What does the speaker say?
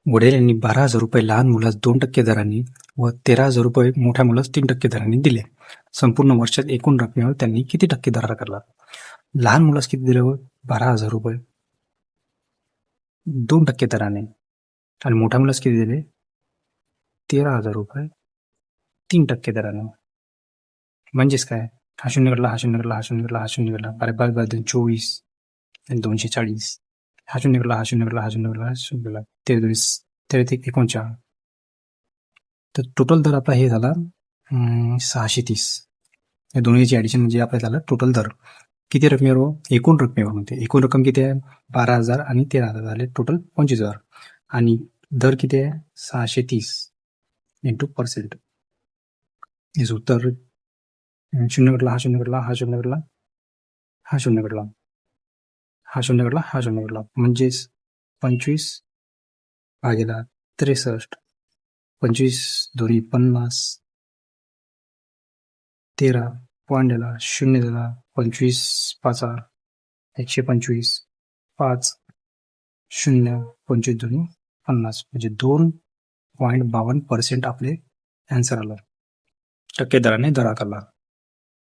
वडील यांनी 12,000 रुपये लहान मुलास 2% दराने व 13,000 रुपये मोठ्या मुलास 3% दराने दिले. संपूर्ण वर्षात एकूण रकमेवर त्यांनी किती टक्के दर आकारला? लहान मुलास किती दिले व 12,000 रुपये 2% दराने आणि मोठ्या मुलास किती दिले? 13,000 रुपये 3% दराने. म्हणजेच काय? हा शून्य घडला, हा शून्य घडला, हा शून्य घडला, हा शून्य घडला. 12 आणि 240. हा शून्य घडला, हा शून्य घडला, हा शून्य घडला, हा शून्य घडला. 23, 33, 39. तर टोटल दर आपला हे झाला 630. या दोन्हीची ॲडिशन म्हणजे आपला झाला टोटल दर. किती रकमेवर? एकूण रकमेवर म्हणते. एकूण रक्कम किती आहे? 12,000 आणि 13,000 झाले टोटल 25,000. आणि दर किती आहे? 630 इंटू पर्सेंट. याचं उत्तर शून्य घडला, हा शून्य घडला, हा शून्य घडला, हा शून्य घडला, हा शून्य घडला, हा शून्य घडला. म्हणजेच 25 भागीला 63. 25 दोन्ही 50. 13 पॉईंट दिला, शून्य दिला, 25 पाचा 125, 5 शून्य 25 दोन्ही 50. म्हणजे 2.52% आपले ॲन्सर आलं. टक्के दराने दर आकारला.